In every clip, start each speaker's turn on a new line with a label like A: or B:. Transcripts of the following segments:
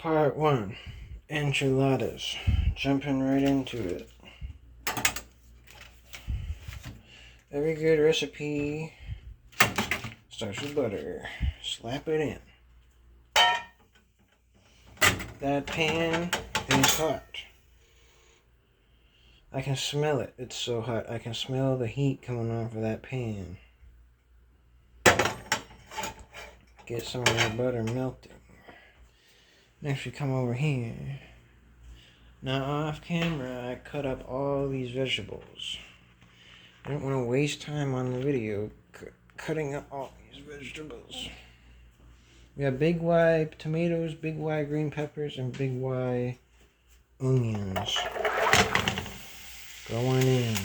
A: Part 1. Enchiladas. Jumping right into it. Every good recipe starts with butter. Slap it in. That pan is hot. I can smell it. It's so hot. I can smell the heat coming off of that pan. Get some of that butter melting. Next we come over here. Now off camera I cut up all these vegetables. I don't want to waste time on the video cutting up all these vegetables. We have big Y tomatoes, big Y green peppers, and big Y onions. Going in.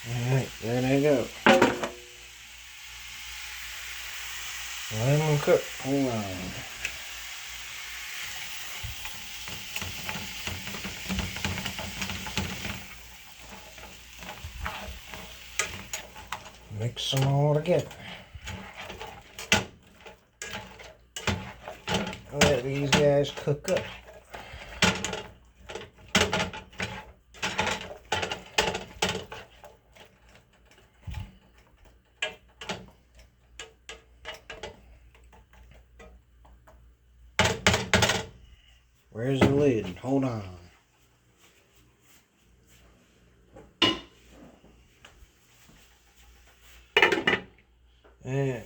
A: Alright, there they go. Let them cook. Hold on. Mix them all together. Let these guys cook up. Where's the lid? Hold on. And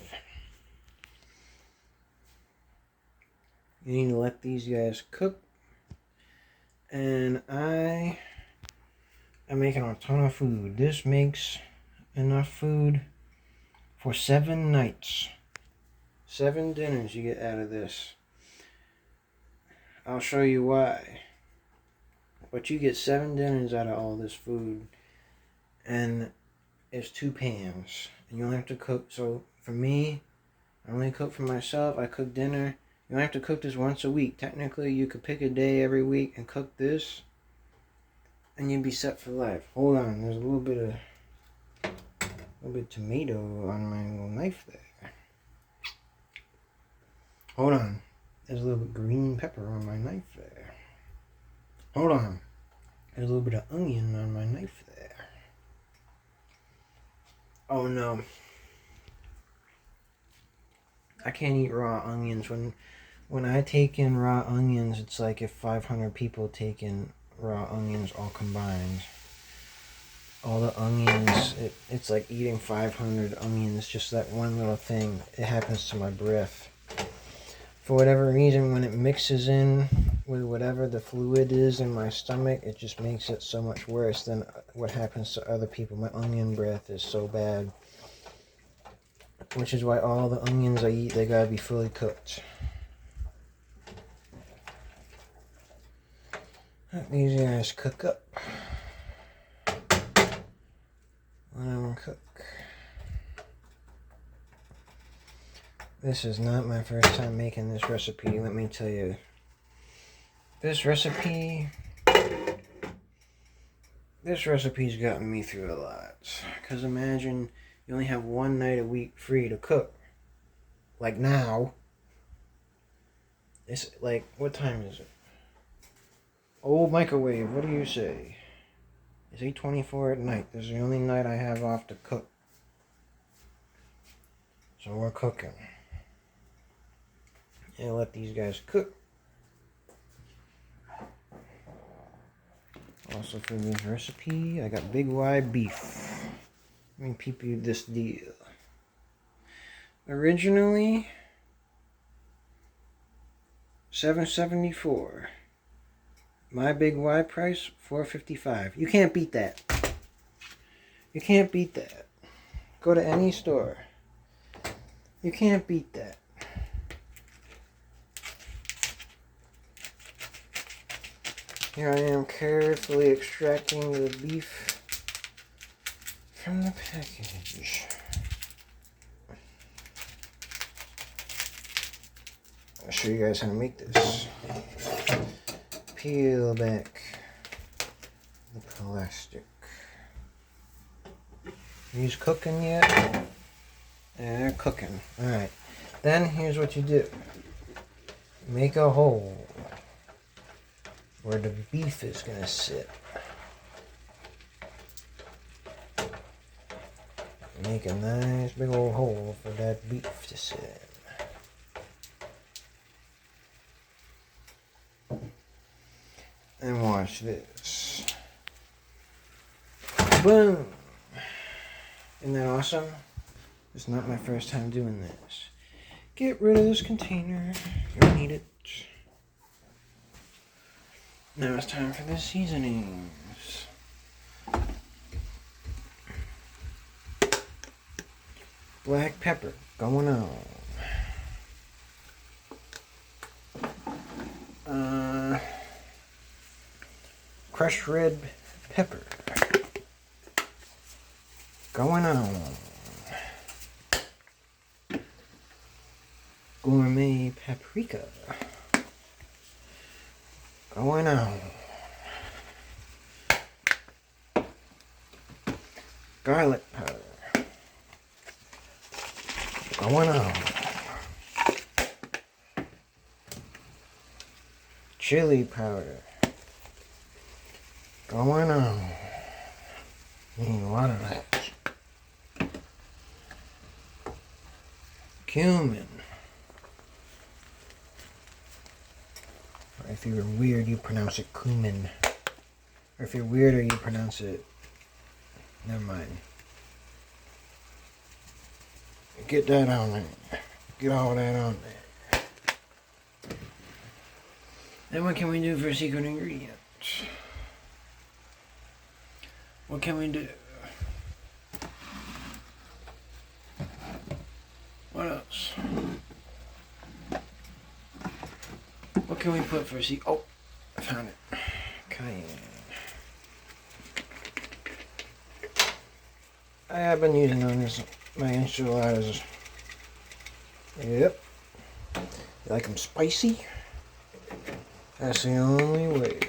A: you need to let these guys cook. And I am making a ton of food. This makes enough food for 7 nights. 7 dinners you get out of this. I'll show you why. But you get 7 dinners out of all this food. And it's 2 pans. And you only have to cook. So for me, I only cook for myself. I cook dinner. You only have to cook this once a week. Technically, you could pick a day every week and cook this. And you'd be set for life. Hold on. There's a little bit of tomato on my little knife there. Hold on. There's a little bit of green pepper on my knife there. Hold on. There's a little bit of onion on my knife there. Oh no. I can't eat raw onions. When I take in raw onions, it's like if 500 people take in raw onions all combined. All the onions, it's like eating 500 onions, just that one little thing. It happens to my breath. For whatever reason, when it mixes in with whatever the fluid is in my stomach, it just makes it so much worse than what happens to other people. My onion breath is so bad. Which is why all the onions I eat, they gotta be fully cooked. Let these guys cook up. Let them cook. This is not my first time making this recipe, let me tell you. This recipe's gotten me through a lot. Because imagine you only have 1 night a week free to cook. Like now. It's like, what time is it? Old microwave, what do you say? It's 8:24 at night. This is the only night I have off to cook. So we're cooking. And let these guys cook. Also for this recipe, I got big Y beef. Let me peep you this deal. Originally, $7.74. My big Y price, $4.55. You can't beat that. You can't beat that. Go to any store. You can't beat that. Here I am carefully extracting the beef from the package. I'll show you guys how to make this. Peel back the plastic. These cooking yet? Yeah, they're cooking. Alright. Then here's what you do. Make a hole where the beef is going to sit. Make a nice big old hole for that beef to sit in. And watch this. Boom! Isn't that awesome? It's not my first time doing this. Get rid of this container. You don't need it. Now it's time for the seasonings. Black pepper going on. Crushed red pepper going on. Gourmet paprika going on. Garlic powder going on. Chili powder going on. Need a lot of that. Cumin. Or if you're weird, you pronounce it cumin. Or if you're weirder, you pronounce it... Never mind. Get that on there. Get all that on there. Then what can we do for secret ingredients? What can we do? What else? What can we put for secret? Oh, I found it. Cayenne. I have been using on this my enchiladas. Yep. You like them spicy? That's the only way.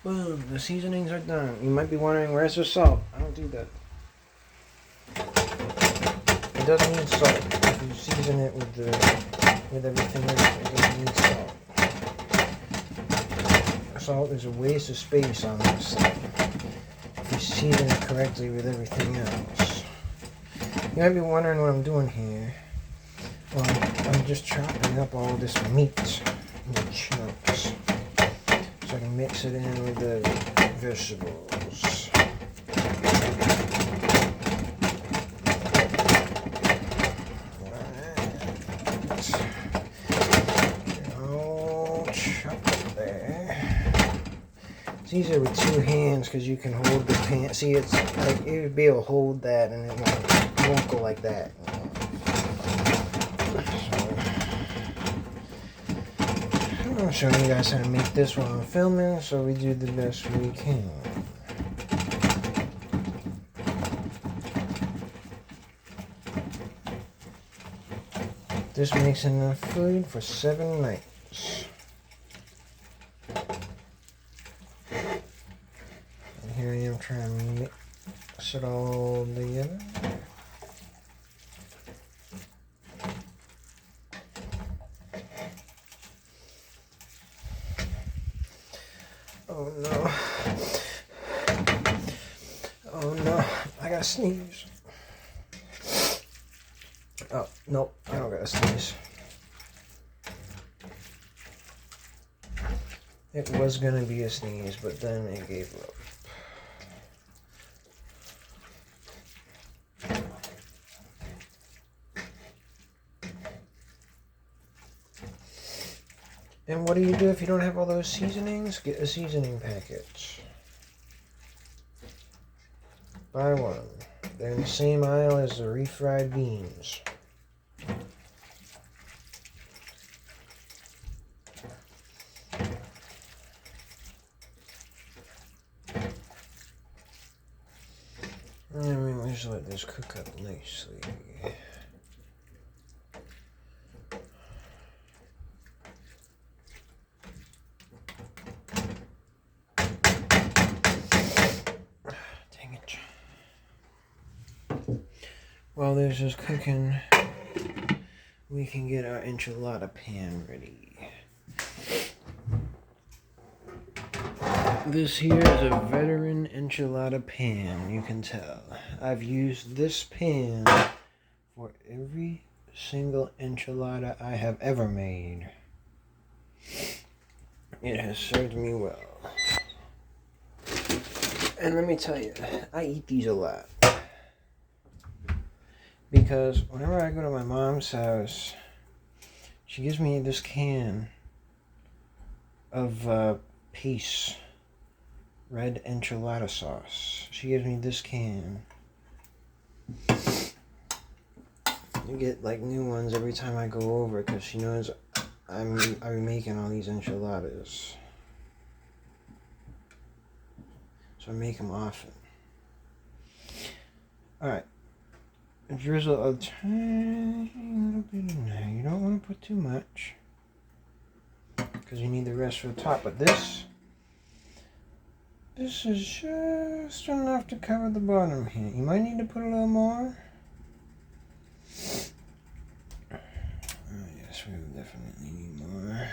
A: Boom, the seasonings are done. You might be wondering, where's the salt? I don't do that. It doesn't need salt. If you season it with everything else, it doesn't need salt. Salt is a waste of space on this thing. If you season it correctly with everything else. You might be wondering what I'm doing here. Well, I'm just chopping up all this meat into chunks so I can mix it in with the vegetables. All chopped up there. It's easier with two hands because you can hold the pan. See, it's like you'd be able to hold that and it won't go like that. I'm showing you guys how to make this while I'm filming, so we do the best we can. This makes enough food for 7 nights. And here I am trying to mix it all together. Oh no. Oh no. I gotta sneeze. Oh, nope. I don't gotta sneeze. It was gonna be a sneeze, but then it gave up. And what do you do if you don't have all those seasonings? Get a seasoning packet. Buy one. They're in the same aisle as the refried beans. And we just let this cook up nicely. while this is cooking, we can get our enchilada pan ready. This here is a veteran enchilada pan, you can tell. I've used this pan for every single enchilada I have ever made. It has served me well. And let me tell you, I eat these a lot. Because whenever I go to my mom's house, she gives me this can of Peace red enchilada sauce. She gives me this can. You get like new ones every time I go over because she knows I'm making all these enchiladas. So I make them often. Alright. Drizzle a tiny little bit in there. You don't want to put too much because you need the rest for the top. But this is just enough to cover the bottom here. You might need to put a little more. Oh yes, we will definitely need more.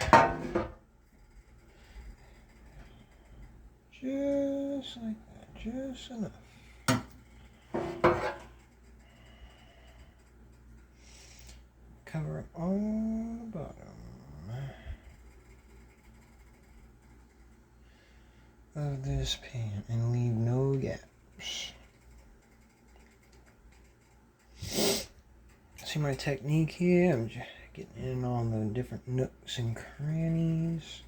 A: Just like that, just enough. Cover all the bottom of this pan and leave no gaps. See my technique here? I'm just getting in all the different nooks and crannies.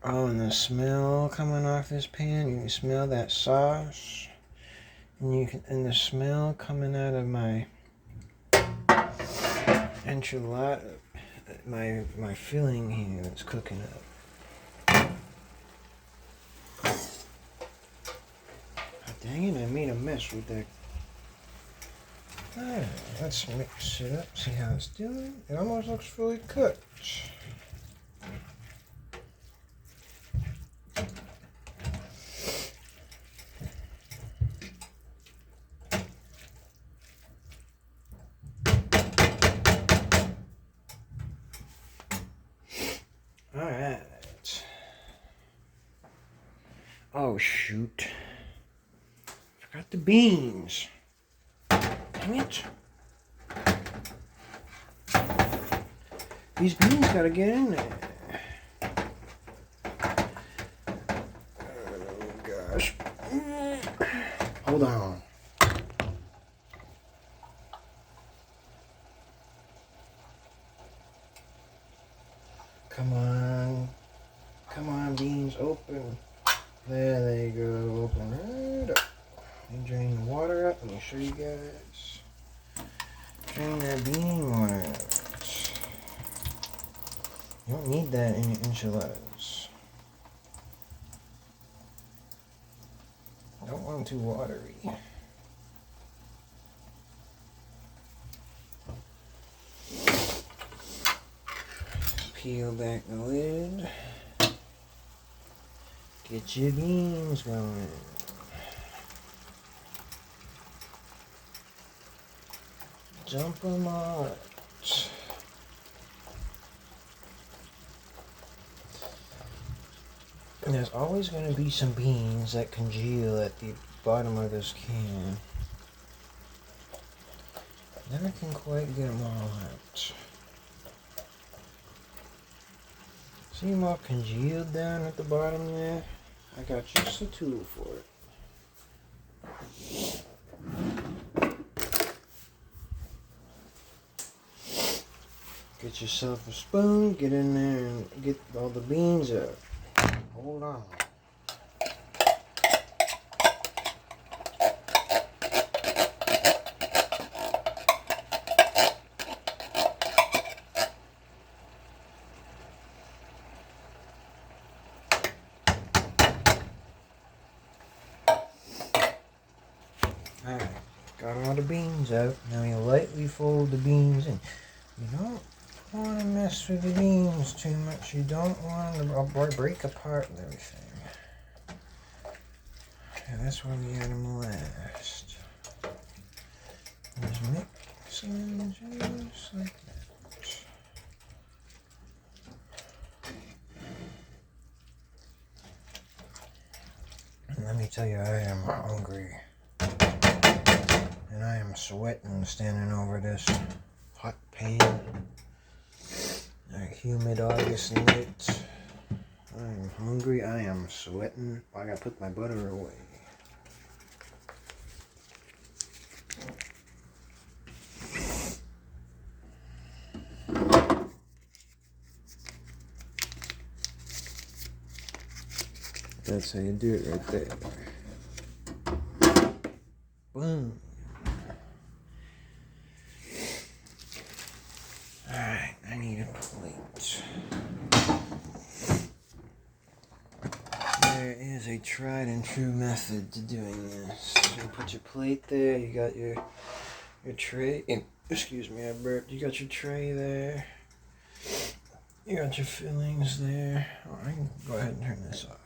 A: Oh, and the smell coming off this pan, you can smell that sauce. And the smell coming out of my enchilada, my filling here that's cooking up. Oh, dang it, I made a mess with that. Alright, let's mix it up, see how it's doing. It almost looks fully cooked. Alright. Oh shoot. Forgot the beans. Dang it. These beans gotta get in there. Oh gosh. Hold on. Come on. Come on, beans, open. There they go. Open right up. And drain the water out. Let me show you guys. Drain that bean water out. You don't need that in your enchiladas. Don't want them too watery. Peel back the lid. Get your beans going. Dump them out. And there's always going to be some beans that congeal at the bottom of this can. Never can quite get them all out. See them all congealed down at the bottom there? I got just a tool for it. Get yourself a spoon, get in there and get all the beans out. Hold on. Alright, got all the beans out. Now you lightly fold the beans in. You don't want to mess with the beans too much. You don't want them to break apart and everything. And that's where we had them last. Just mix them just like that. And let me tell you, I am hungry. And I am sweating standing over this hot pan. A humid August night. I am hungry. I am sweating. I gotta put my butter away. That's how you do it right there. Boom. Alright, I need a plate. There is a tried and true method to doing this. You put your plate there, you got your tray. Excuse me, I burped. You got your tray there. You got your fillings there. Oh, I can go ahead and turn this off.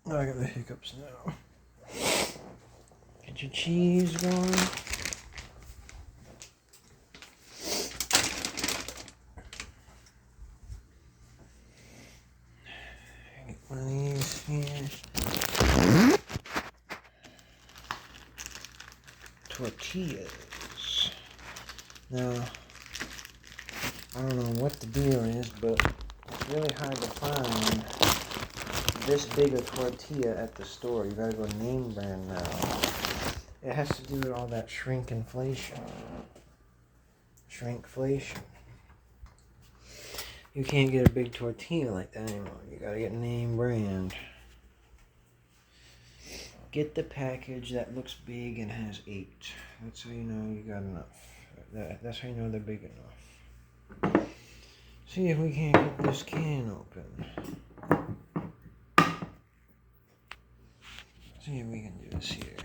A: Oh, I got the hiccups now. Get your cheese going. Get one of these here. Tortillas. Now, I don't know what the deal is, but it's really hard to find this big a tortilla at the store. You gotta go name brand now. It has to do with all that shrinkflation. Shrinkflation. You can't get a big tortilla like that anymore. You gotta get name brand. Get the package that looks big and has 8. That's how you know you got enough. That's how you know they're big enough. See if we can't get this can open. See if we can do this here.